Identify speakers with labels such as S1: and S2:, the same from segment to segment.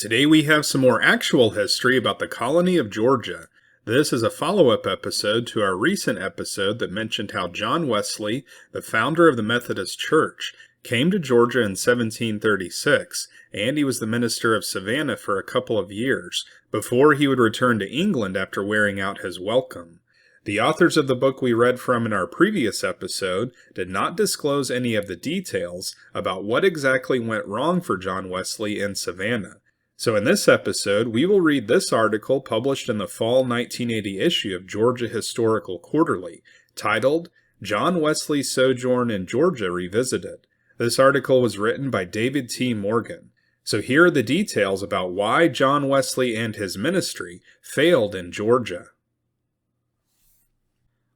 S1: Today we have some more actual history about the colony of Georgia. This is a follow-up episode to our recent episode that mentioned how John Wesley, the founder of the Methodist Church, came to Georgia in 1736, and he was the minister of Savannah for a couple of years, before he would return to England after wearing out his welcome. The authors of the book we read from in our previous episode did not disclose any of the details about what exactly went wrong for John Wesley in Savannah. So in this episode, we will read this article published in the fall 1980 issue of Georgia Historical Quarterly, titled, John Wesley's Sojourn in Georgia Revisited. This article was written by David T. Morgan. So here are the details about why John Wesley and his ministry failed in Georgia.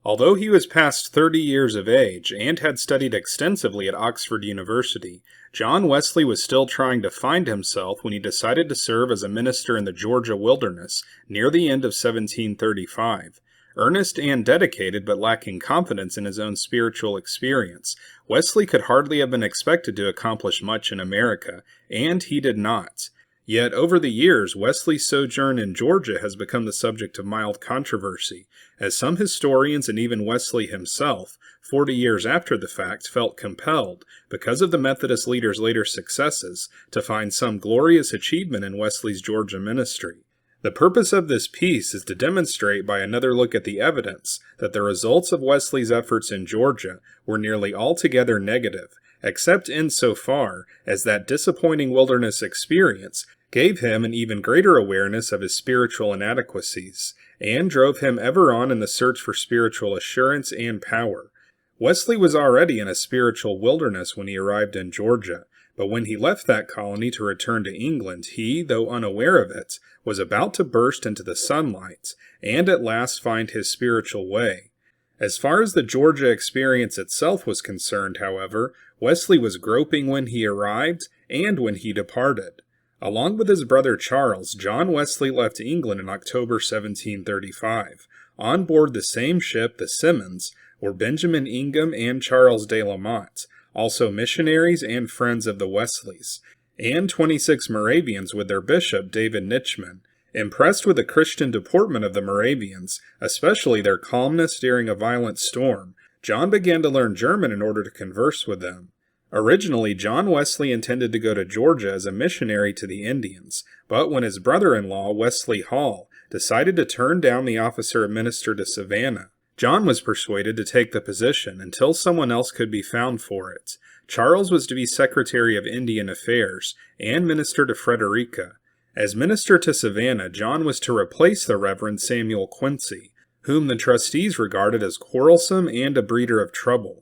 S1: Although he was past 30 years of age and had studied extensively at Oxford University, John Wesley was still trying to find himself when he decided to serve as a minister in the Georgia wilderness near the end of 1735. Earnest and dedicated but lacking confidence in his own spiritual experience, Wesley could hardly have been expected to accomplish much in America, and he did not. Yet over the years, Wesley's sojourn in Georgia has become the subject of mild controversy, as some historians and even Wesley himself, 40 years after the fact, felt compelled, because of the Methodist leader's later successes, to find some glorious achievement in Wesley's Georgia ministry. The purpose of this piece is to demonstrate by another look at the evidence that the results of Wesley's efforts in Georgia were nearly altogether negative, except insofar as that disappointing wilderness experience gave him an even greater awareness of his spiritual inadequacies, and drove him ever on in the search for spiritual assurance and power. Wesley was already in a spiritual wilderness when he arrived in Georgia, but when he left that colony to return to England, he, though unaware of it, was about to burst into the sunlight, and at last find his spiritual way. As far as the Georgia experience itself was concerned, however, Wesley was groping when he arrived and when he departed. Along with his brother Charles, John Wesley left England in October 1735. On board the same ship, the Simmons, were Benjamin Ingham and Charles de la Motte, also missionaries and friends of the Wesleys, and 26 Moravians with their bishop, David Nitschmann. Impressed with the Christian deportment of the Moravians, especially their calmness during a violent storm, John began to learn German in order to converse with them. Originally, John Wesley intended to go to Georgia as a missionary to the Indians, but when his brother-in-law, Wesley Hall, decided to turn down the officer of minister to Savannah, John was persuaded to take the position until someone else could be found for it. Charles was to be Secretary of Indian Affairs and minister to Frederica. As minister to Savannah, John was to replace the Reverend Samuel Quincy, whom the trustees regarded as quarrelsome and a breeder of trouble.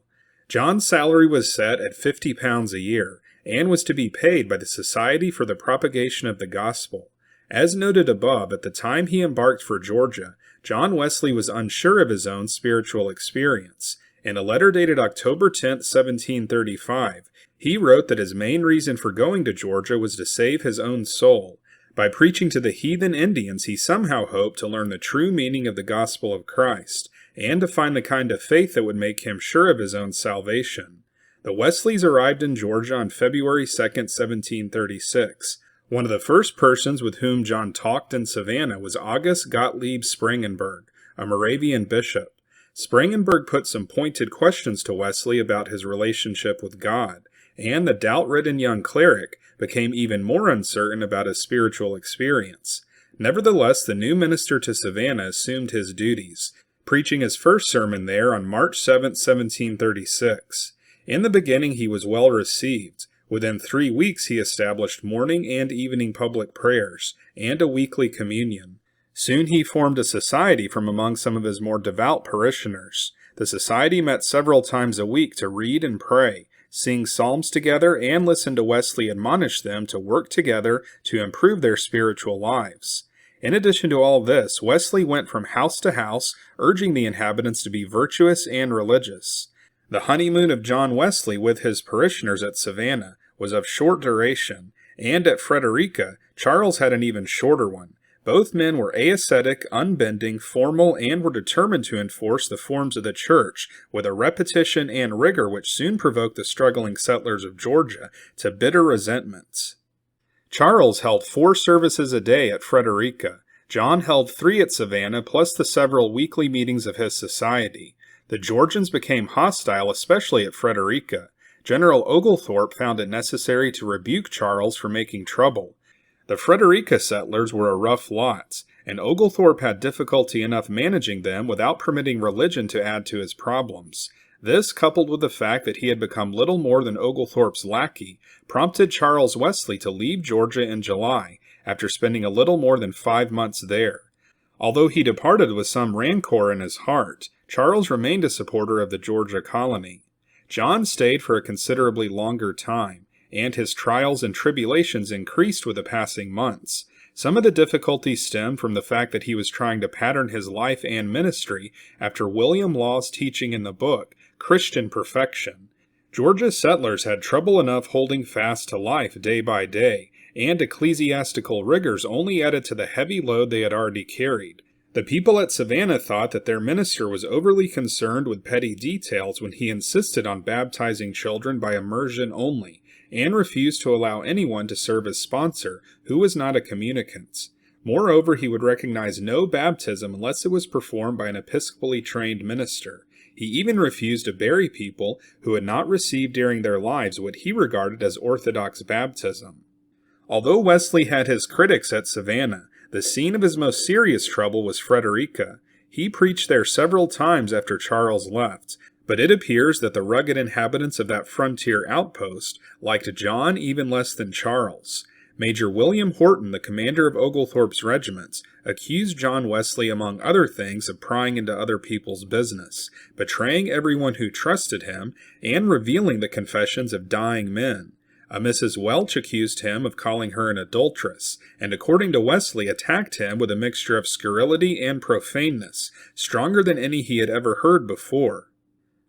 S1: John's salary was set at £50 a year, and was to be paid by the Society for the Propagation of the Gospel. As noted above, at the time he embarked for Georgia, John Wesley was unsure of his own spiritual experience. In a letter dated October 10, 1735, he wrote that his main reason for going to Georgia was to save his own soul. By preaching to the heathen Indians, he somehow hoped to learn the true meaning of the gospel of Christ, and to find the kind of faith that would make him sure of his own salvation. The Wesleys arrived in Georgia on February 2, 1736. One of the first persons with whom John talked in Savannah was August Gottlieb Sprengenberg, a Moravian bishop. Sprengenberg put some pointed questions to Wesley about his relationship with God, and the doubt-ridden young cleric became even more uncertain about his spiritual experience. Nevertheless, the new minister to Savannah assumed his duties, preaching his first sermon there on March 7, 1736. In the beginning he was well received. Within 3 weeks he established morning and evening public prayers, and a weekly communion. Soon he formed a society from among some of his more devout parishioners. The society met several times a week to read and pray, sing psalms together, and listen to Wesley admonish them to work together to improve their spiritual lives. In addition to all this, Wesley went from house to house, urging the inhabitants to be virtuous and religious. The honeymoon of John Wesley with his parishioners at Savannah was of short duration, and at Frederica, Charles had an even shorter one. Both men were ascetic, unbending, formal, and were determined to enforce the forms of the church with a repetition and rigor which soon provoked the struggling settlers of Georgia to bitter resentments. Charles held 4 services a day at Frederica. John held 3 at Savannah, plus the several weekly meetings of his society. The Georgians became hostile, especially at Frederica. General Oglethorpe found it necessary to rebuke Charles for making trouble. The Frederica settlers were a rough lot, and Oglethorpe had difficulty enough managing them without permitting religion to add to his problems. This, coupled with the fact that he had become little more than Oglethorpe's lackey, prompted Charles Wesley to leave Georgia in July, after spending a little more than 5 months there. Although he departed with some rancor in his heart, Charles remained a supporter of the Georgia colony. John stayed for a considerably longer time, and his trials and tribulations increased with the passing months. Some of the difficulties stemmed from the fact that he was trying to pattern his life and ministry after William Law's teaching in the book, Christian Perfection. Georgia's settlers had trouble enough holding fast to life day by day, and ecclesiastical rigors only added to the heavy load they had already carried. The people at Savannah thought that their minister was overly concerned with petty details when he insisted on baptizing children by immersion only, and refused to allow anyone to serve as sponsor who was not a communicant. Moreover, he would recognize no baptism unless it was performed by an episcopally trained minister. He even refused to bury people who had not received during their lives what he regarded as orthodox baptism. Although Wesley had his critics at Savannah, the scene of his most serious trouble was Frederica. He preached there several times after Charles left, but it appears that the rugged inhabitants of that frontier outpost liked John even less than Charles. Major William Horton, the commander of Oglethorpe's regiments, accused John Wesley, among other things, of prying into other people's business, betraying everyone who trusted him, and revealing the confessions of dying men. A Mrs. Welch accused him of calling her an adulteress, and according to Wesley attacked him with a mixture of scurrility and profaneness, stronger than any he had ever heard before.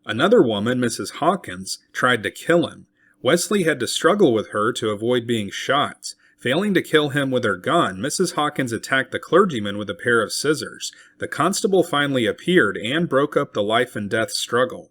S1: Another woman, Mrs. Hawkins, tried to kill him. Wesley had to struggle with her to avoid being shot. Failing to kill him with her gun, Mrs. Hawkins attacked the clergyman with a pair of scissors. The constable finally appeared and broke up the life-and-death struggle.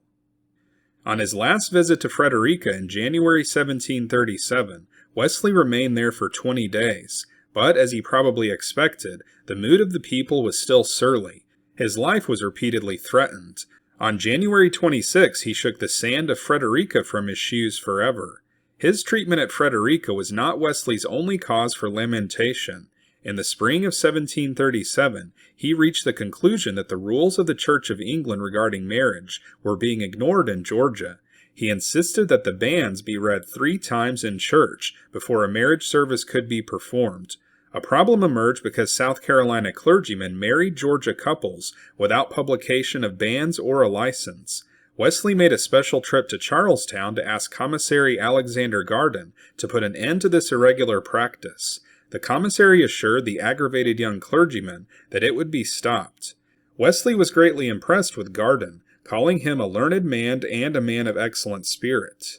S1: On his last visit to Frederica in January 1737, Wesley remained there for 20 days, but, as he probably expected, the mood of the people was still surly. His life was repeatedly threatened. On January 26, he shook the sand of Frederica from his shoes forever. His treatment at Frederica was not Wesley's only cause for lamentation. In the spring of 1737, he reached the conclusion that the rules of the Church of England regarding marriage were being ignored in Georgia. He insisted that the banns be read 3 times in church before a marriage service could be performed. A problem emerged because South Carolina clergymen married Georgia couples without publication of banns or a license. Wesley made a special trip to Charlestown to ask Commissary Alexander Garden to put an end to this irregular practice. The commissary assured the aggravated young clergyman that it would be stopped. Wesley was greatly impressed with Garden, calling him a learned man and a man of excellent spirit.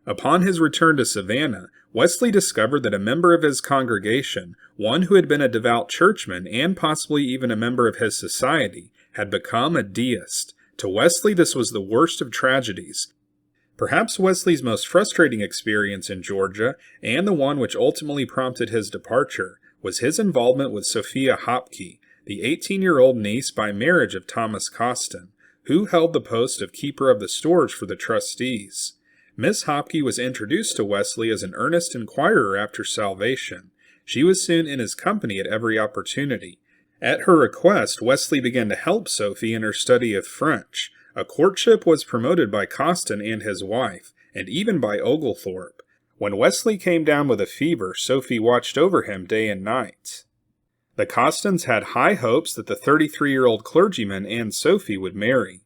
S1: Upon his return to Savannah, Wesley discovered that a member of his congregation, one who had been a devout churchman and possibly even a member of his society, had become a deist. To Wesley, this was the worst of tragedies. Perhaps Wesley's most frustrating experience in Georgia, and the one which ultimately prompted his departure, was his involvement with Sophia Hopkey, the 18-year-old niece by marriage of Thomas Costin, who held the post of keeper of the stores for the trustees. Miss Hopkey was introduced to Wesley as an earnest inquirer after salvation. She was soon in his company at every opportunity. At her request, Wesley began to help Sophie in her study of French. A courtship was promoted by Costin and his wife, and even by Oglethorpe. When Wesley came down with a fever, Sophie watched over him day and night. The Costins had high hopes that the 33-year-old clergyman and Sophie would marry.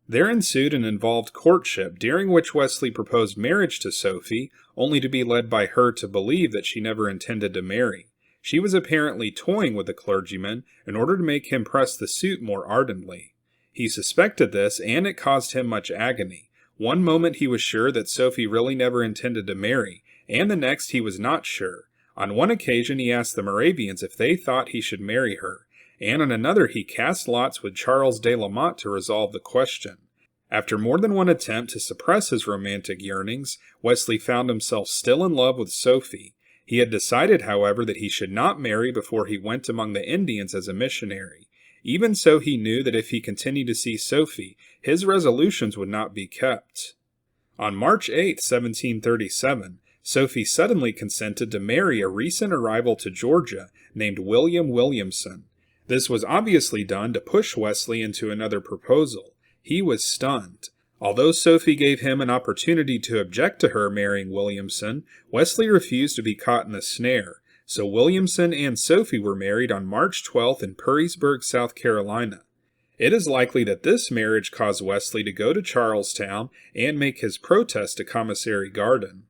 S1: There ensued an involved courtship, during which Wesley proposed marriage to Sophie, only to be led by her to believe that she never intended to marry. She was apparently toying with the clergyman in order to make him press the suit more ardently. He suspected this, and it caused him much agony. One moment he was sure that Sophie really never intended to marry, and the next he was not sure. On one occasion he asked the Moravians if they thought he should marry her, and on another he cast lots with Charles de la Motte to resolve the question. After more than one attempt to suppress his romantic yearnings, Wesley found himself still in love with Sophie. He had decided, however, that he should not marry before he went among the Indians as a missionary. Even so, he knew that if he continued to see Sophie, his resolutions would not be kept. On March 8, 1737, Sophie suddenly consented to marry a recent arrival to Georgia named William Williamson. This was obviously done to push Wesley into another proposal. He was stunned. Although Sophie gave him an opportunity to object to her marrying Williamson, Wesley refused to be caught in the snare, so Williamson and Sophie were married on March 12th in Perrysburg, South Carolina. It is likely that this marriage caused Wesley to go to Charlestown and make his protest to Commissary Garden.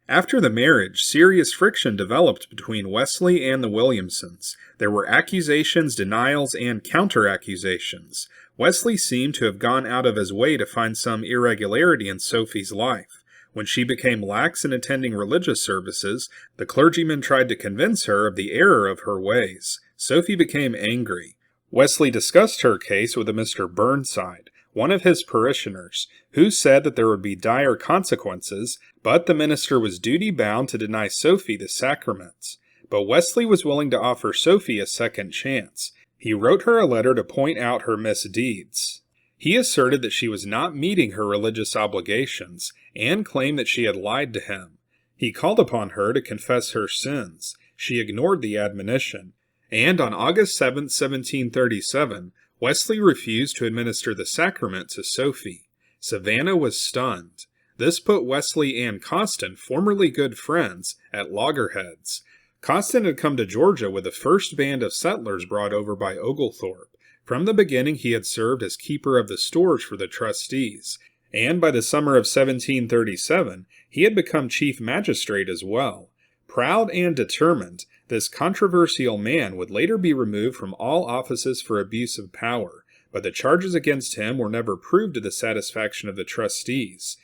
S1: After the marriage, serious friction developed between Wesley and the Williamsons. There were accusations, denials, and counter-accusations. Wesley seemed to have gone out of his way to find some irregularity in Sophie's life. When she became lax in attending religious services, the clergyman tried to convince her of the error of her ways. Sophie became angry. Wesley discussed her case with a Mr. Burnside, one of his parishioners, who said that there would be dire consequences, but the minister was duty-bound to deny Sophie the sacraments. But Wesley was willing to offer Sophie a second chance. He wrote her a letter to point out her misdeeds. He asserted that she was not meeting her religious obligations, and claimed that she had lied to him. He called upon her to confess her sins. She ignored the admonition, and on August 7, 1737, Wesley refused to administer the sacrament to Sophie. Savannah was stunned. This put Wesley and Costin, formerly good friends, at loggerheads. Costin had come to Georgia with the first band of settlers brought over by Oglethorpe. From the beginning he had served as keeper of the stores for the trustees, and by the summer of 1737 he had become chief magistrate as well. Proud and determined, this controversial man would later be removed from all offices for abuse of power, but the charges against him were never proved to the satisfaction of the trustees.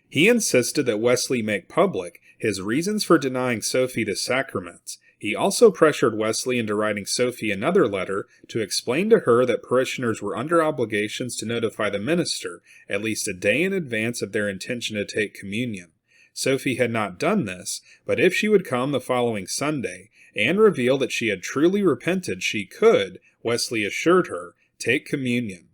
S1: He insisted that Wesley make public his reasons for denying Sophie the sacraments. He also pressured Wesley into writing Sophie another letter to explain to her that parishioners were under obligations to notify the minister at least a day in advance of their intention to take communion. Sophie had not done this, but if she would come the following Sunday and reveal that she had truly repented, she could, Wesley assured her, take communion.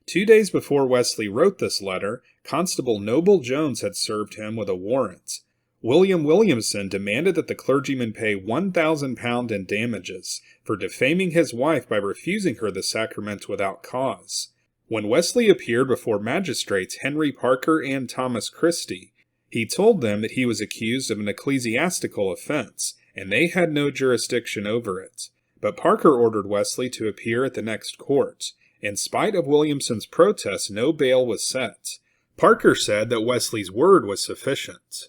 S1: 2 days before Wesley wrote this letter, Constable Noble Jones had served him with a warrant. William Williamson demanded that the clergyman pay £1,000 in damages for defaming his wife by refusing her the sacrament without cause. When Wesley appeared before magistrates Henry Parker and Thomas Christie, he told them that he was accused of an ecclesiastical offense, and they had no jurisdiction over it. But Parker ordered Wesley to appear at the next court. In spite of Williamson's protest, no bail was set. Parker said that Wesley's word was sufficient.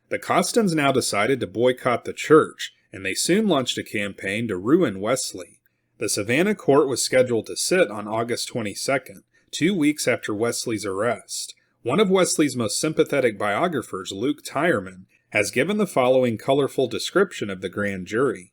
S1: The Costins now decided to boycott the church, and they soon launched a campaign to ruin Wesley. The Savannah court was scheduled to sit on August 22nd, 2 weeks after Wesley's arrest. One of Wesley's most sympathetic biographers, Luke Tyerman, has given the following colorful description of the grand jury.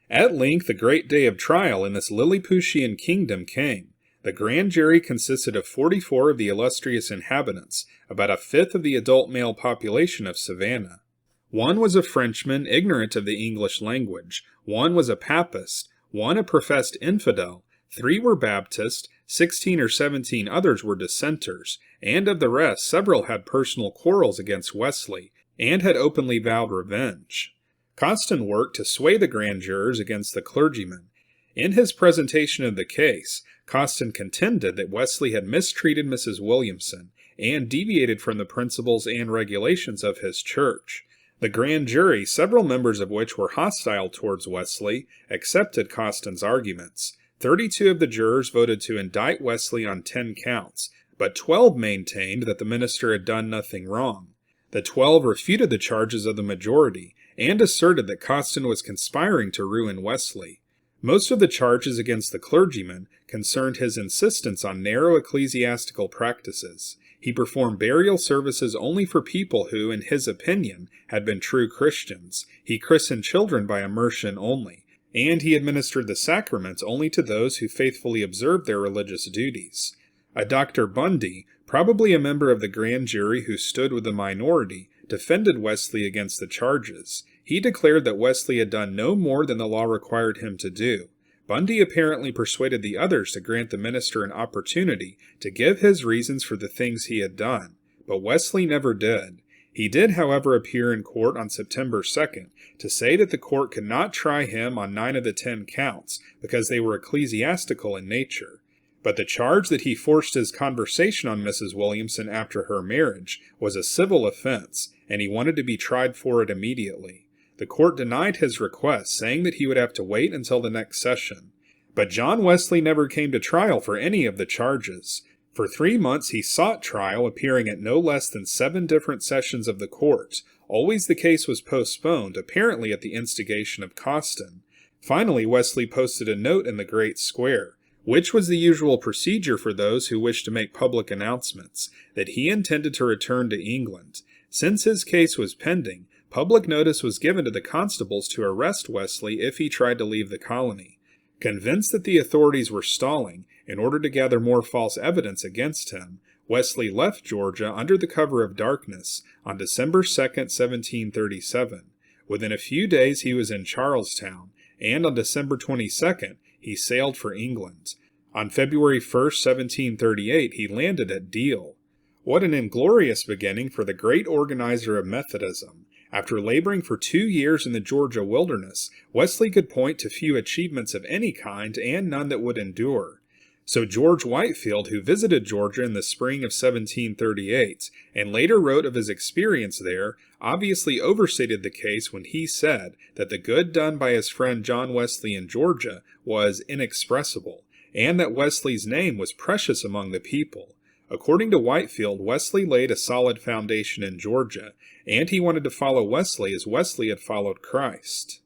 S1: At length the great day of trial in this Lilliputian kingdom came. The grand jury consisted of 44 of the illustrious inhabitants, about a fifth of the adult male population of Savannah. One was a Frenchman ignorant of the English language, one was a Papist, one a professed infidel, 3 were Baptist, 16 or 17 others were dissenters, and of the rest several had personal quarrels against Wesley, and had openly vowed revenge. Costin worked to sway the grand jurors against the clergyman. In his presentation of the case, Costin contended that Wesley had mistreated Mrs. Williamson, and deviated from the principles and regulations of his church. The grand jury, several members of which were hostile towards Wesley, accepted Costin's arguments. 32 of the jurors voted to indict Wesley on 10 counts, but 12 maintained that the minister had done nothing wrong. The 12 refuted the charges of the majority, and asserted that Costin was conspiring to ruin Wesley. Most of the charges against the clergyman concerned his insistence on narrow ecclesiastical practices. He performed burial services only for people who, in his opinion, had been true Christians. He christened children by immersion only, and he administered the sacraments only to those who faithfully observed their religious duties. A Dr. Bundy, probably a member of the grand jury who stood with the minority, defended Wesley against the charges. He declared that Wesley had done no more than the law required him to do. Bundy apparently persuaded the others to grant the minister an opportunity to give his reasons for the things he had done, but Wesley never did. He did, however, appear in court on September 2nd to say that the court could not try him on 9 of the 10 counts because they were ecclesiastical in nature. But the charge that he forced his conversation on Mrs. Williamson after her marriage was a civil offense, and he wanted to be tried for it immediately. The court denied his request, saying that he would have to wait until the next session. But John Wesley never came to trial for any of the charges. For 3 months he sought trial, appearing at no less than 7 different sessions of the court. Always the case was postponed, apparently at the instigation of Coston. Finally, Wesley posted a note in the Great Square, which was the usual procedure for those who wished to make public announcements, that he intended to return to England. Since his case was pending, public notice was given to the constables to arrest Wesley if he tried to leave the colony. Convinced that the authorities were stalling in order to gather more false evidence against him, Wesley left Georgia under the cover of darkness on December 2, 1737. Within a few days he was in Charlestown, and on December 22nd he sailed for England. On February 1, 1738 he landed at Deal. What an inglorious beginning for the great organizer of Methodism! After laboring for 2 years in the Georgia wilderness, Wesley could point to few achievements of any kind and none that would endure. So George Whitefield, who visited Georgia in the spring of 1738, and later wrote of his experience there, obviously overstated the case when he said that the good done by his friend John Wesley in Georgia was inexpressible, and that Wesley's name was precious among the people. According to Whitefield, Wesley laid a solid foundation in Georgia, and he wanted to follow Wesley as Wesley had followed Christ.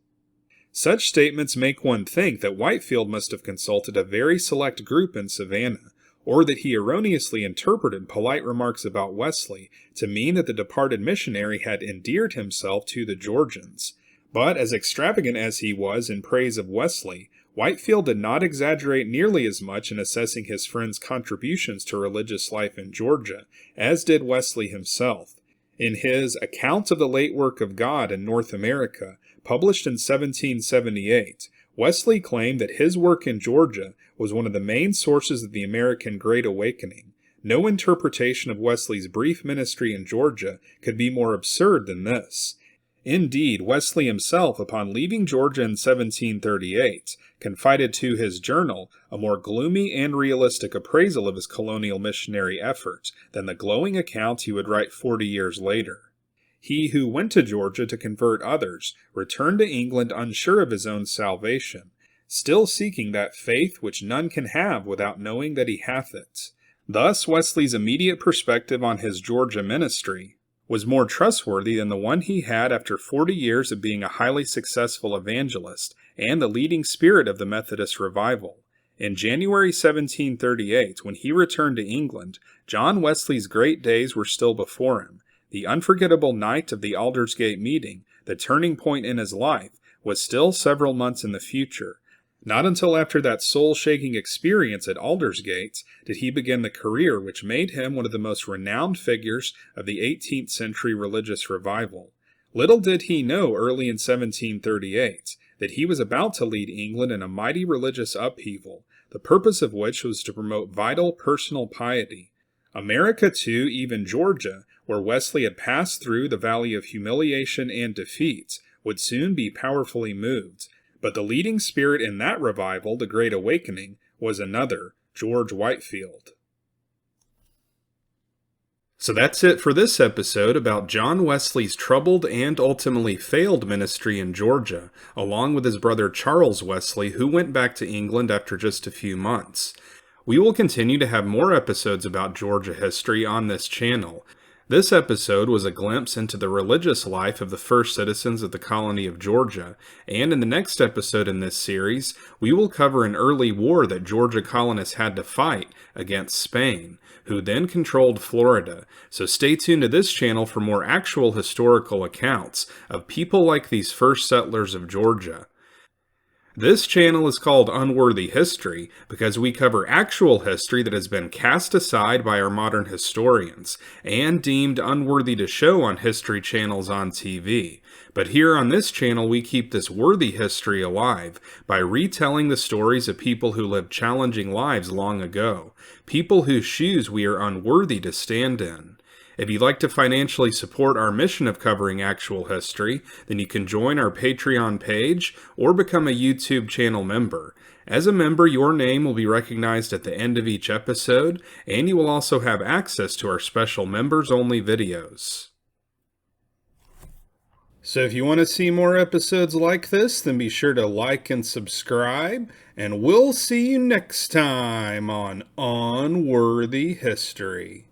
S1: Such statements make one think that Whitefield must have consulted a very select group in Savannah, or that he erroneously interpreted polite remarks about Wesley to mean that the departed missionary had endeared himself to the Georgians. But as extravagant as he was in praise of Wesley, Whitefield did not exaggerate nearly as much in assessing his friend's contributions to religious life in Georgia as did Wesley himself. In his Account of the Late Work of God in North America, published in 1778, Wesley claimed that his work in Georgia was one of the main sources of the American Great Awakening. No interpretation of Wesley's brief ministry in Georgia could be more absurd than this. Indeed, Wesley himself, upon leaving Georgia in 1738, confided to his journal a more gloomy and realistic appraisal of his colonial missionary effort than the glowing account he would write 40 years later. He who went to Georgia to convert others returned to England unsure of his own salvation, still seeking that faith which none can have without knowing that he hath it. Thus Wesley's immediate perspective on his Georgia ministry was more trustworthy than the one he had after 40 years of being a highly successful evangelist and the leading spirit of the Methodist revival. In January 1738, when he returned to England, John Wesley's great days were still before him. The unforgettable night of the Aldersgate meeting, the turning point in his life, was still several months in the future. Not until after that soul-shaking experience at Aldersgate did he begin the career which made him one of the most renowned figures of the 18th century religious revival. Little did he know early in 1738 that he was about to lead England in a mighty religious upheaval, the purpose of which was to promote vital personal piety. America, too, even Georgia, where Wesley had passed through the valley of humiliation and defeat, would soon be powerfully moved. But the leading spirit in that revival, the Great Awakening, was another, George Whitefield. So that's it for this episode about John Wesley's troubled and ultimately failed ministry in Georgia, along with his brother Charles Wesley, who went back to England after just a few months. We will continue to have more episodes about Georgia history on this channel. This episode was a glimpse into the religious life of the first citizens of the colony of Georgia, and in the next episode in this series, we will cover an early war that Georgia colonists had to fight against Spain, who then controlled Florida. So stay tuned to this channel for more actual historical accounts of people like these first settlers of Georgia. This channel is called Unworthy History because we cover actual history that has been cast aside by our modern historians and deemed unworthy to show on history channels on TV. But here on this channel, we keep this worthy history alive by retelling the stories of people who lived challenging lives long ago, people whose shoes we are unworthy to stand in. If you'd like to financially support our mission of covering actual history, then you can join our Patreon page or become a YouTube channel member. As a member, your name will be recognized at the end of each episode, and you will also have access to our special members-only videos. So if you want to see more episodes like this, then be sure to like and subscribe, and we'll see you next time on Unworthy History.